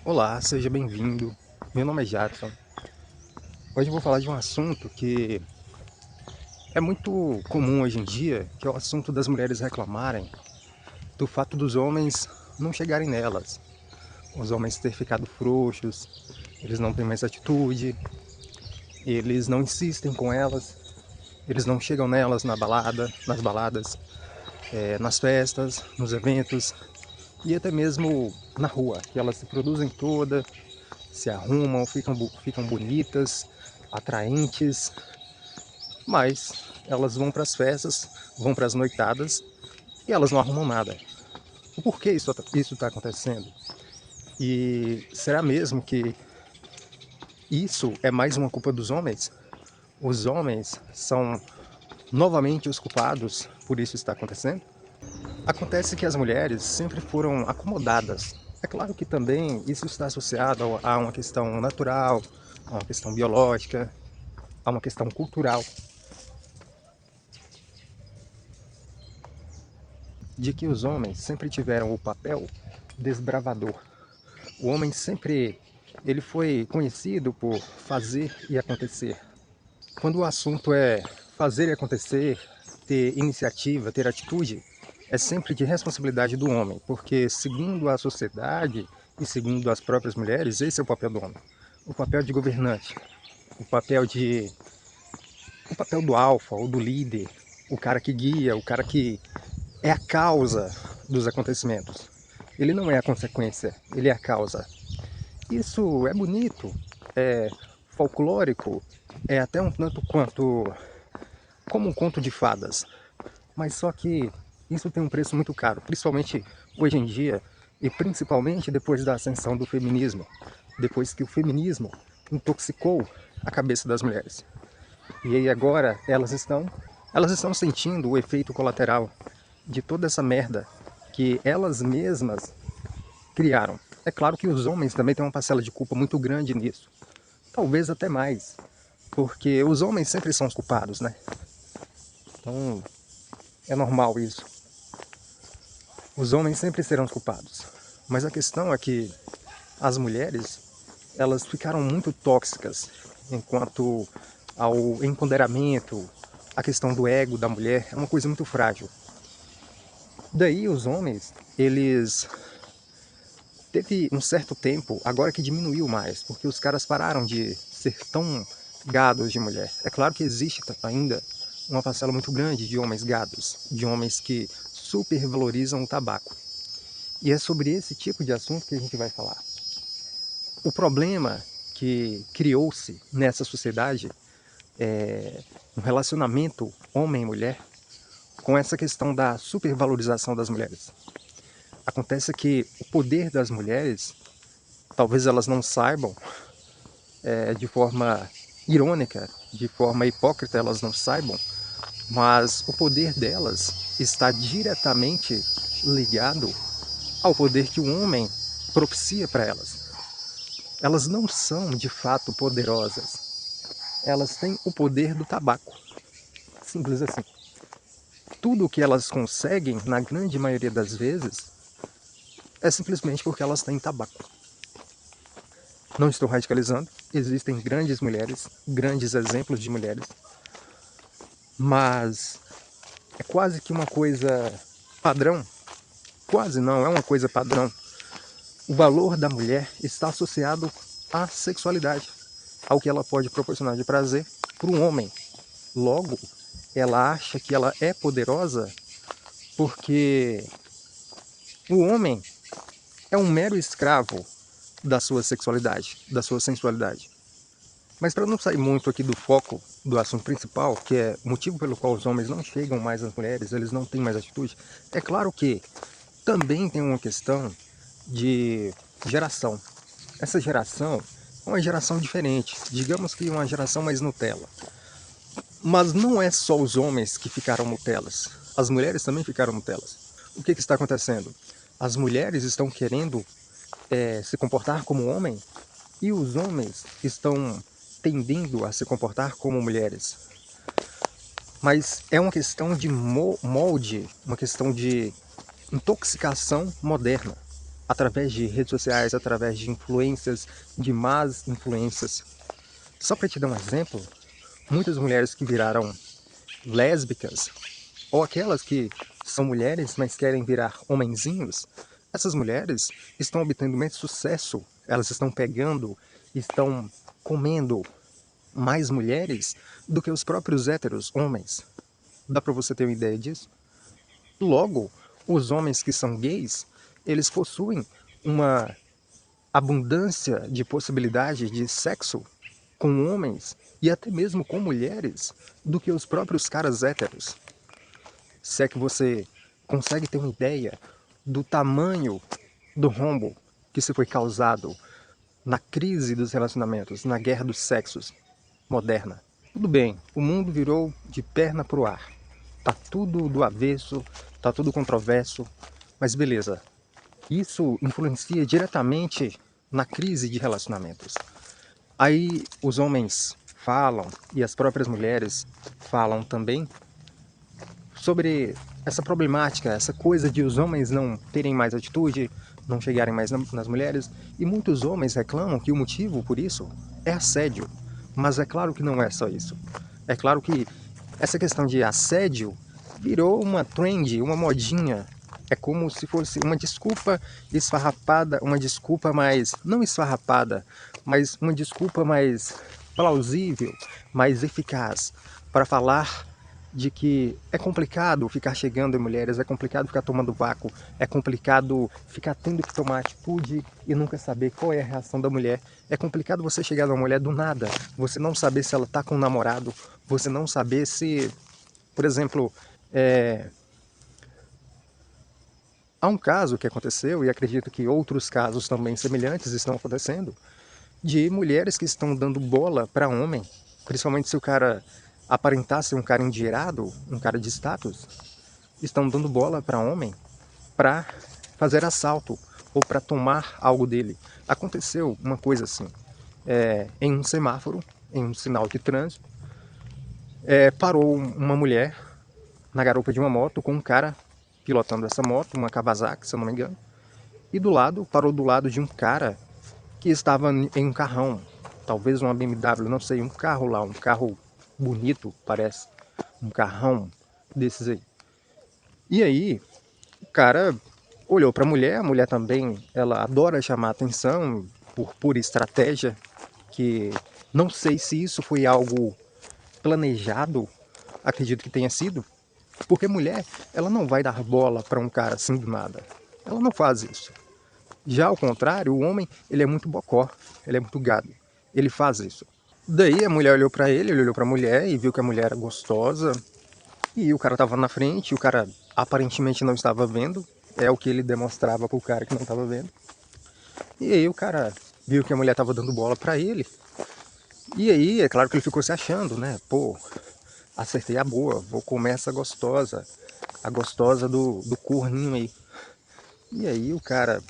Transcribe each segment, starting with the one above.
Olá, seja bem-vindo. Meu nome é Jadson. Hoje eu vou falar de um assunto que é muito comum hoje em dia, que é o assunto das mulheres reclamarem do fato dos homens não chegarem nelas. Os homens terem ficado frouxos, eles não têm mais atitude, eles não insistem com elas, eles não chegam nelas na balada, nas baladas, nas festas, nos eventos e até mesmo na rua, que elas se produzem todas, se arrumam, ficam bonitas, atraentes, mas elas vão para as festas, vão para as noitadas e elas não arrumam nada. O porquê isso está acontecendo? E será mesmo que isso é mais uma culpa dos homens? Os homens são novamente os culpados por isso estar acontecendo? Acontece que as mulheres sempre foram acomodadas. É claro que também isso está associado a uma questão natural, a uma questão biológica, a uma questão cultural, de que os homens sempre tiveram o papel desbravador. O homem sempre ele foi conhecido por fazer e acontecer. Quando o assunto é fazer e acontecer, ter iniciativa, ter atitude, é sempre de responsabilidade do homem, porque segundo a sociedade e segundo as próprias mulheres, esse é o papel do homem. O papel de governante, o papel de o papel do alfa ou do líder, o cara que guia, o cara que é a causa dos acontecimentos. Ele não é a consequência, ele é a causa. Isso é bonito, é folclórico, é até um tanto quanto como um conto de fadas. Mas só que isso tem um preço muito caro, principalmente hoje em dia e principalmente depois da ascensão do feminismo, depois que o feminismo intoxicou a cabeça das mulheres. E aí agora elas estão sentindo o efeito colateral de toda essa merda que elas mesmas criaram. É claro que os homens também têm uma parcela de culpa muito grande nisso. Talvez até mais. Porque os homens sempre são os culpados, né? Então, é normal isso. Os homens sempre serão os culpados. Mas a questão é que as mulheres, elas ficaram muito tóxicas enquanto ao empoderamento, a questão do ego da mulher é uma coisa muito frágil. Daí os homens, eles teve um certo tempo, agora que diminuiu mais, porque os caras pararam de ser tão gados de mulher. É claro que existe ainda uma parcela muito grande de homens gados, de homens que supervalorizam o tabaco. E é sobre esse tipo de assunto que a gente vai falar. O problema que criou-se nessa sociedade é um relacionamento homem-mulher com essa questão da supervalorização das mulheres. Acontece que o poder das mulheres, talvez elas não saibam, de forma irônica, de forma hipócrita elas não saibam, mas o poder delas está diretamente ligado ao poder que o homem propicia para elas. Elas não são de fato poderosas, elas têm o poder do tabaco, simples assim. Tudo o que elas conseguem, na grande maioria das vezes, é simplesmente porque elas têm tabaco. Não estou radicalizando, existem grandes mulheres, grandes exemplos de mulheres, mas é quase que uma coisa padrão. Quase não, é uma coisa padrão. O valor da mulher está associado à sexualidade, ao que ela pode proporcionar de prazer para um homem. Logo, ela acha que ela é poderosa porque o homem é um mero escravo da sua sexualidade, da sua sensualidade. Mas para não sair muito aqui do foco do assunto principal, que é o motivo pelo qual os homens não chegam mais às mulheres, eles não têm mais atitude, é claro que também tem uma questão de geração. Essa geração é uma geração diferente, digamos que uma geração mais Nutella. Mas não é só os homens que ficaram Nutellas, as mulheres também ficaram Nutellas. O que está acontecendo? As mulheres estão querendo se comportar como homem e os homens estão tendendo a se comportar como mulheres. Mas é uma questão de molde, uma questão de intoxicação moderna. através de redes sociais, através de influências, de más influências. Só para te dar um exemplo, muitas mulheres que viraram lésbicas, ou aquelas que são mulheres, mas querem virar homenzinhos, essas mulheres estão obtendo imenso sucesso, elas estão pegando, estão comendo mais mulheres do que os próprios héteros homens. Dá para você ter uma ideia disso? Logo, os homens que são gays, eles possuem uma abundância de possibilidade de sexo com homens e até mesmo com mulheres do que os próprios caras héteros. Se é que você consegue ter uma ideia do tamanho do rombo que se foi causado na crise dos relacionamentos, na guerra dos sexos moderna. Tudo bem, o mundo virou de perna pro ar. Tá tudo do avesso, tá tudo controverso, mas beleza. Isso influencia diretamente na crise de relacionamentos. Aí os homens falam, e as próprias mulheres falam também, sobre essa problemática, essa coisa de os homens não terem mais atitude, não chegarem mais nas mulheres, e muitos homens reclamam que o motivo por isso é assédio. Mas é claro que não é só isso. É claro que essa questão de assédio virou uma trend, uma modinha. É como se fosse uma desculpa esfarrapada, uma desculpa mais, não esfarrapada, mas uma desculpa mais plausível, mais eficaz, para falar de que é complicado ficar chegando em mulheres, é complicado ficar tomando vácuo, é complicado ficar tendo que tomar atitude e nunca saber qual é a reação da mulher. É complicado você chegar numa mulher do nada, você não saber se ela está com um namorado, você não saber se, por exemplo, há um caso que aconteceu, e acredito que outros casos também semelhantes estão acontecendo, de mulheres que estão dando bola para homem, principalmente se o cara aparentar ser um cara endinheirado, um cara de status, estão dando bola para homem para fazer assalto ou para tomar algo dele. Aconteceu uma coisa assim, em um semáforo, em um sinal de trânsito, parou uma mulher na garupa de uma moto com um cara pilotando essa moto, uma Kawasaki, se eu não me engano, e parou do lado de um cara que estava em um carrão, talvez uma BMW, não sei, um carro lá, um carro bonito, parece, um carrão desses aí. E aí, o cara olhou para a mulher também, ela adora chamar atenção por pura estratégia, que não sei se isso foi algo planejado, acredito que tenha sido, porque mulher, ela não vai dar bola para um cara assim do nada, ela não faz isso. Já ao contrário, o homem, ele é muito bocó, ele é muito gado, ele faz isso. Daí a mulher olhou para ele olhou para a mulher e viu que a mulher era gostosa, e o cara estava na frente, o cara aparentemente não estava vendo, é o que ele demonstrava pro cara que não estava vendo. E aí o cara viu que a mulher estava dando bola para ele, e aí é claro que ele ficou se achando, né? Pô, acertei a boa, vou comer essa gostosa, a gostosa do corninho aí. E aí o cara,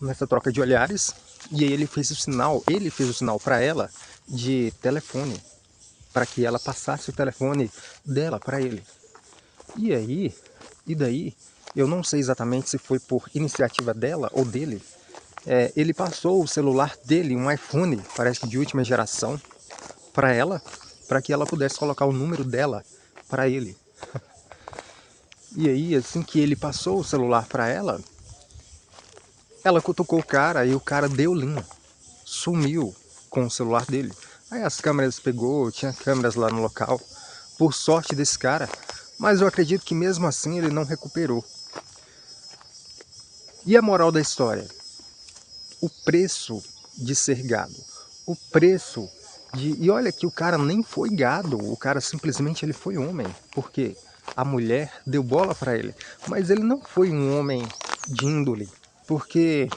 nessa troca de olhares, e aí ele fez o sinal para ela de telefone, para que ela passasse o telefone dela para ele. E daí, eu não sei exatamente se foi por iniciativa dela ou dele, ele passou o celular dele, um iPhone, parece que de última geração, para ela, para que ela pudesse colocar o número dela para ele. E aí, assim que ele passou o celular para ela cutucou o cara e o cara deu linha, sumiu com o celular dele. Aí as câmeras pegou, tinha câmeras lá no local, por sorte desse cara, mas eu acredito que mesmo assim ele não recuperou. E a moral da história? O preço de ser gado, o preço de... E olha que o cara nem foi gado, o cara simplesmente ele foi homem, porque a mulher deu bola para ele, mas ele não foi um homem de índole, porque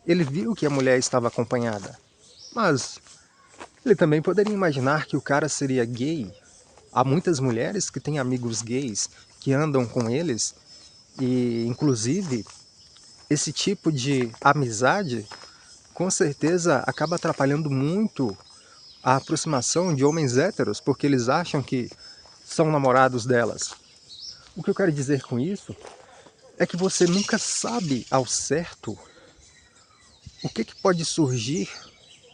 ele viu que a mulher estava acompanhada, mas ele também poderia imaginar que o cara seria gay. Há muitas mulheres que têm amigos gays que andam com eles, e inclusive esse tipo de amizade com certeza acaba atrapalhando muito a aproximação de homens héteros, porque eles acham que são namorados delas. O que eu quero dizer com isso é que você nunca sabe ao certo o que pode surgir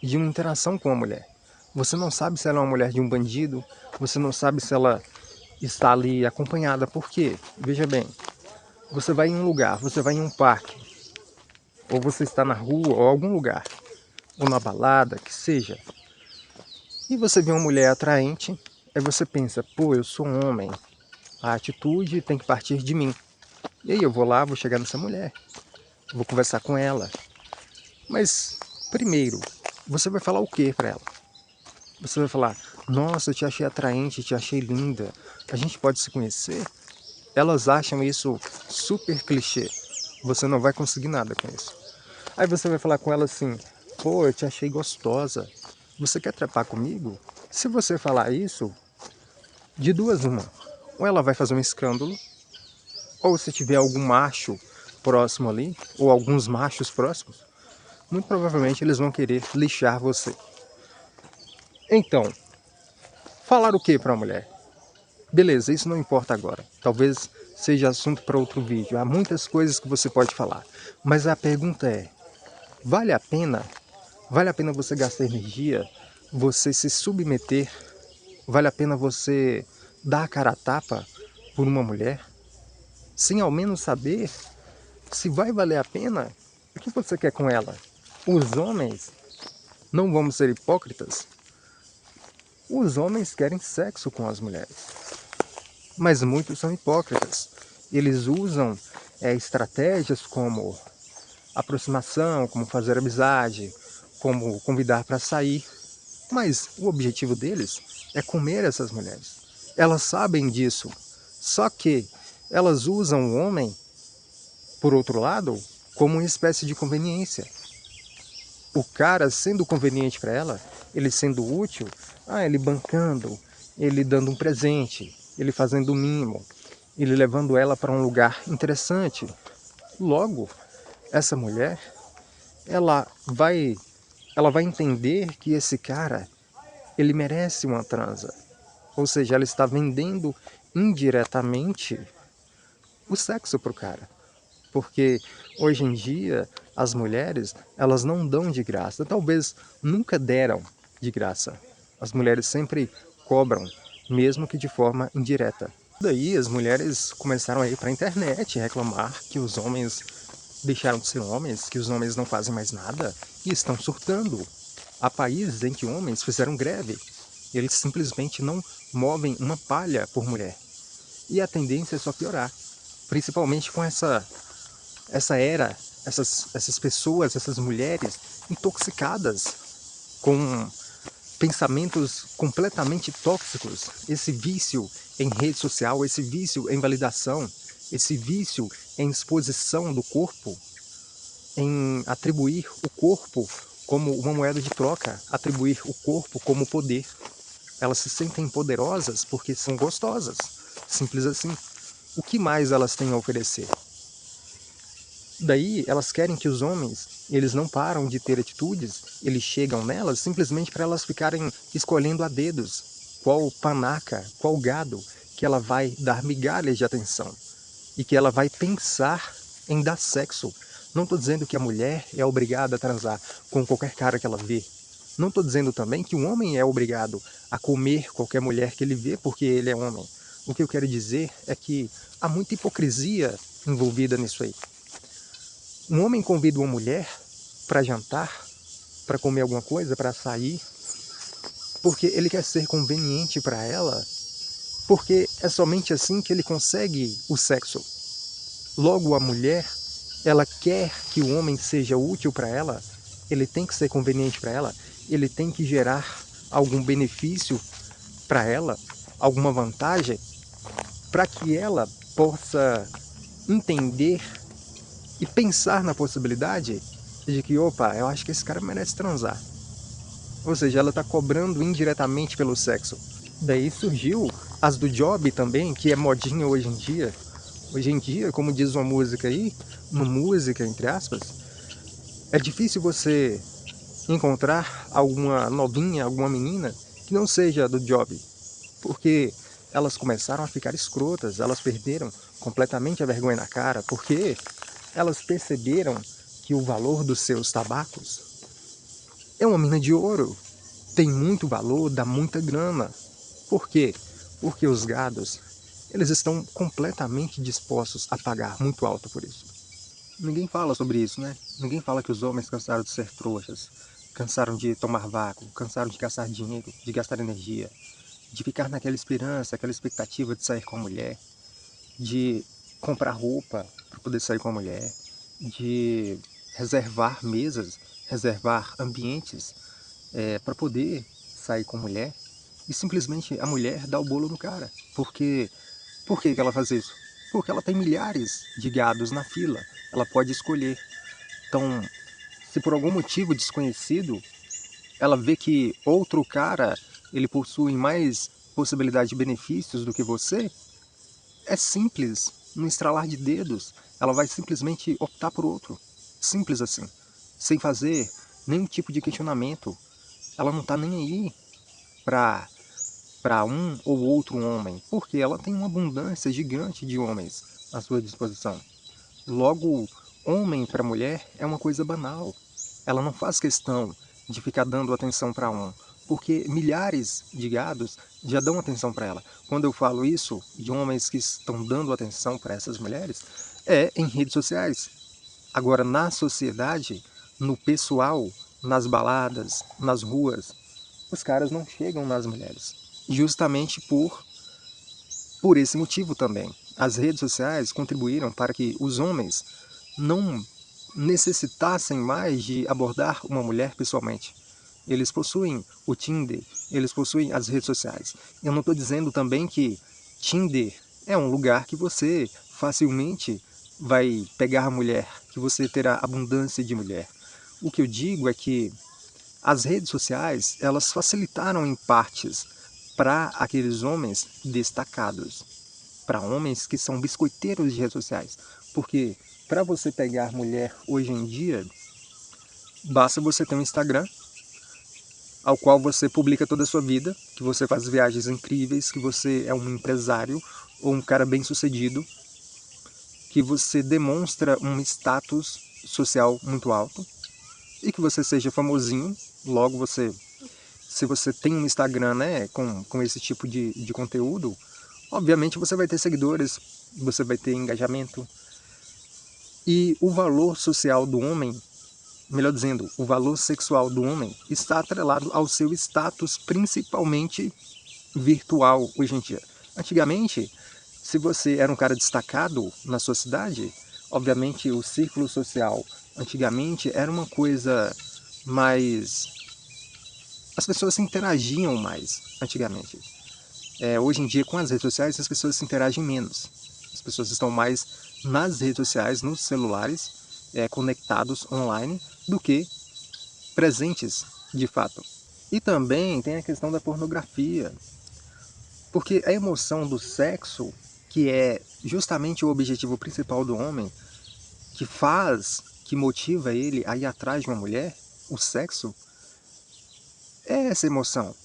de uma interação com a mulher. Você não sabe se ela é uma mulher de um bandido, você não sabe se ela está ali acompanhada. Por quê? Veja bem, você vai em um lugar, você vai em um parque, ou você está na rua, ou algum lugar, ou na balada, que seja, e você vê uma mulher atraente, aí você pensa, pô, eu sou um homem, a atitude tem que partir de mim. E aí eu vou lá, vou chegar nessa mulher, vou conversar com ela. Mas, primeiro, você vai falar o que para ela? Você vai falar, nossa, eu te achei atraente, te achei linda, a gente pode se conhecer? Elas acham isso super clichê. Você não vai conseguir nada com isso. Aí você vai falar com ela assim, pô, eu te achei gostosa, você quer trepar comigo? Se você falar isso, de duas uma. Ou ela vai fazer um escândalo, ou se tiver algum macho próximo ali, ou alguns machos próximos, muito provavelmente eles vão querer lixar você. Então, falar o que para a mulher? Beleza, isso não importa agora. Talvez seja assunto para outro vídeo. Há muitas coisas que você pode falar. Mas a pergunta é, vale a pena? Vale a pena você gastar energia? Você se submeter? Vale a pena você dar a cara a tapa por uma mulher? Sem ao menos saber se vai valer a pena? O que você quer com ela? Os homens, não vamos ser hipócritas, os homens querem sexo com as mulheres. Mas muitos são hipócritas. Eles usam estratégias como aproximação, como fazer amizade, como convidar para sair. Mas o objetivo deles é comer essas mulheres. Elas sabem disso. Só que elas usam o homem, por outro lado, como uma espécie de conveniência. O cara sendo conveniente para ela, ele sendo útil, ele bancando, ele dando um presente, ele fazendo um mimo, ele levando ela para um lugar interessante. Logo, essa mulher, ela vai, ela vai entender que esse cara, ele merece uma transa. Ou seja, ela está vendendo indiretamente o sexo para o cara. Porque hoje em dia as mulheres, elas não dão de graça, talvez nunca deram de graça. As mulheres sempre cobram, mesmo que de forma indireta. Daí as mulheres começaram a ir para a internet reclamar que os homens deixaram de ser homens, que os homens não fazem mais nada e estão surtando. Há países em que homens fizeram greve. Eles simplesmente não movem uma palha por mulher. E a tendência é só piorar. Principalmente com essa era, essas pessoas, essas mulheres intoxicadas com pensamentos completamente tóxicos, esse vício em rede social, esse vício em validação, esse vício em exposição do corpo, em atribuir o corpo como uma moeda de troca, atribuir o corpo como poder. Elas se sentem poderosas porque são gostosas, simples assim. O que mais elas têm a oferecer? Daí elas querem que os homens, eles não param de ter atitudes, eles chegam nelas simplesmente para elas ficarem escolhendo a dedos qual panaca, qual gado que ela vai dar migalhas de atenção e que ela vai pensar em dar sexo. Não estou dizendo que a mulher é obrigada a transar com qualquer cara que ela vê. Não estou dizendo também que o homem é obrigado a comer qualquer mulher que ele vê porque ele é homem. O que eu quero dizer é que há muita hipocrisia envolvida nisso aí. Um homem convida uma mulher para jantar, para comer alguma coisa, para sair, porque ele quer ser conveniente para ela, porque é somente assim que ele consegue o sexo. Logo, a mulher, ela quer que o homem seja útil para ela, ele tem que ser conveniente para ela, ele tem que gerar algum benefício para ela, alguma vantagem, para que ela possa entender e pensar na possibilidade de que, opa, eu acho que esse cara merece transar. Ou seja, ela está cobrando indiretamente pelo sexo. Daí surgiu as do job também, que é modinha hoje em dia. Hoje em dia, como diz uma música aí, uma música entre aspas, é difícil você encontrar alguma novinha, alguma menina que não seja do job. Porque elas começaram a ficar escrotas, elas perderam completamente a vergonha na cara, porque elas perceberam que o valor dos seus tabacos é uma mina de ouro. Tem muito valor, dá muita grana. Por quê? Porque os gados, eles estão completamente dispostos a pagar muito alto por isso. Ninguém fala sobre isso, né? Ninguém fala que os homens cansaram de ser trouxas, cansaram de tomar vácuo, cansaram de gastar dinheiro, de gastar energia, de ficar naquela esperança, aquela expectativa de sair com a mulher, de comprar roupa para poder sair com a mulher, de reservar mesas, reservar ambientes para poder sair com a mulher, e simplesmente a mulher dá o bolo no cara. Por que ela faz isso? Porque ela tem milhares de gados na fila, ela pode escolher. Então, se por algum motivo desconhecido, ela vê que outro cara, ele possui mais possibilidade de benefícios do que você, é simples, no estralar de dedos, ela vai simplesmente optar por outro. Simples assim, sem fazer nenhum tipo de questionamento. Ela não está nem aí para um ou outro homem, porque ela tem uma abundância gigante de homens à sua disposição. Logo, homem para mulher é uma coisa banal. Ela não faz questão de ficar dando atenção para um, porque milhares de gados já dão atenção para ela. Quando eu falo isso de homens que estão dando atenção para essas mulheres, é em redes sociais. Agora, na sociedade, no pessoal, nas baladas, nas ruas, os caras não chegam nas mulheres. Justamente por esse motivo também. As redes sociais contribuíram para que os homens não necessitassem mais de abordar uma mulher pessoalmente. Eles possuem o Tinder, eles possuem as redes sociais. Eu não estou dizendo também que Tinder é um lugar que você facilmente vai pegar a mulher, que você terá abundância de mulher. O que eu digo é que as redes sociais, elas facilitaram em partes para aqueles homens destacados, para homens que são biscoiteiros de redes sociais. Porque para você pegar mulher hoje em dia, basta você ter um Instagram, ao qual você publica toda a sua vida, que você faz viagens incríveis, que você é um empresário ou um cara bem-sucedido, que você demonstra um status social muito alto e que você seja famosinho. Logo você, se você tem um Instagram, né, com esse tipo de conteúdo, obviamente você vai ter seguidores, você vai ter engajamento. E o valor social do homem, melhor dizendo, o valor sexual do homem está atrelado ao seu status, principalmente virtual hoje em dia. Antigamente, se você era um cara destacado na sua cidade, obviamente o círculo social antigamente era uma coisa mais... As pessoas se interagiam mais antigamente. Hoje em dia, com as redes sociais, as pessoas se interagem menos. As pessoas estão mais nas redes sociais, nos celulares, conectados online, do que presentes de fato. E também tem a questão da pornografia, porque a emoção do sexo, que é justamente o objetivo principal do homem, que motiva ele a ir atrás de uma mulher, o sexo, é essa emoção.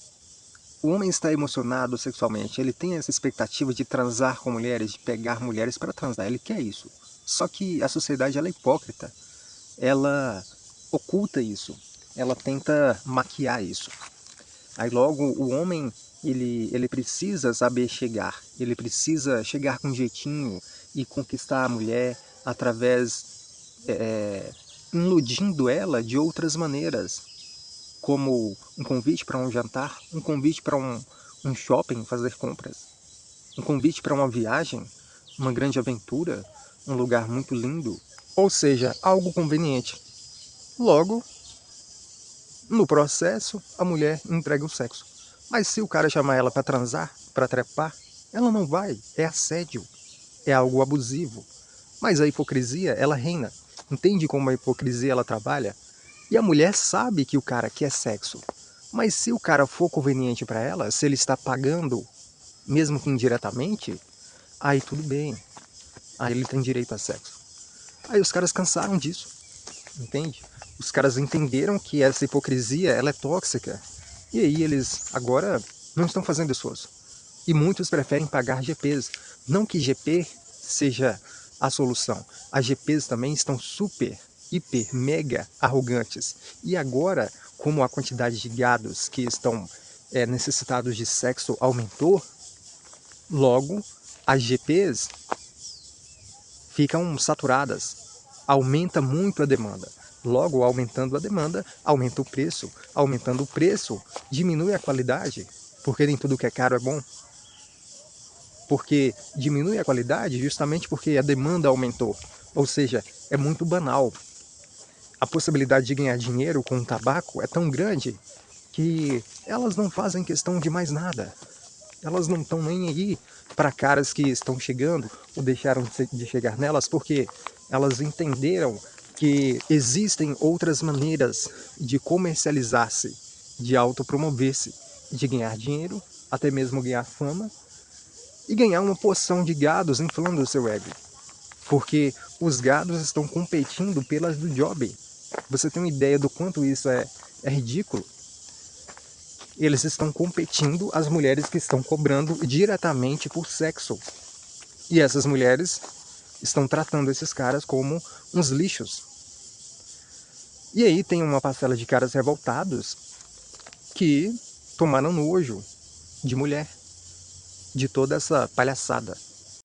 O homem está emocionado sexualmente, ele tem essa expectativa de transar com mulheres, de pegar mulheres para transar, ele quer isso. Só que a sociedade ela é hipócrita, ela oculta isso, ela tenta maquiar isso. Aí logo o homem, ele precisa saber chegar, ele precisa chegar com um jeitinho e conquistar a mulher através, iludindo ela de outras maneiras, como um convite para um jantar, um convite para um shopping fazer compras, um convite para uma viagem, uma grande aventura, um lugar muito lindo, ou seja, algo conveniente. Logo, no processo, a mulher entrega o sexo. Mas se o cara chamar ela para transar, para trepar, ela não vai, é assédio, é algo abusivo. Mas a hipocrisia, ela reina. Entende como a hipocrisia ela trabalha? E a mulher sabe que o cara quer sexo. Mas se o cara for conveniente para ela, se ele está pagando, mesmo que indiretamente, aí tudo bem. Aí ele tem direito a sexo. Aí os caras cansaram disso, entende? Os caras entenderam que essa hipocrisia ela é tóxica. E aí eles agora não estão fazendo esforço. E muitos preferem pagar GPs. Não que GP seja a solução. As GPs também estão super, hiper, mega arrogantes. E agora, como a quantidade de gados que estão necessitados de sexo aumentou, logo as GPs ficam saturadas, aumenta muito a demanda. Logo, aumentando a demanda, aumenta o preço. Aumentando o preço, diminui a qualidade, porque nem tudo que é caro é bom. Porque diminui a qualidade justamente porque a demanda aumentou. Ou seja, é muito banal. A possibilidade de ganhar dinheiro com o tabaco é tão grande que elas não fazem questão de mais nada. Elas não estão nem aí para caras que estão chegando ou deixaram de chegar nelas, porque elas entenderam que existem outras maneiras de comercializar-se, de autopromover-se, de ganhar dinheiro, até mesmo ganhar fama, e ganhar uma porção de gados inflando o seu ego. Porque os gados estão competindo pelas do job. Você tem uma ideia do quanto isso é ridículo? Eles estão competindo as mulheres que estão cobrando diretamente por sexo. E essas mulheres estão tratando esses caras como uns lixos. E aí tem uma parcela de caras revoltados que tomaram nojo de mulher, de toda essa palhaçada.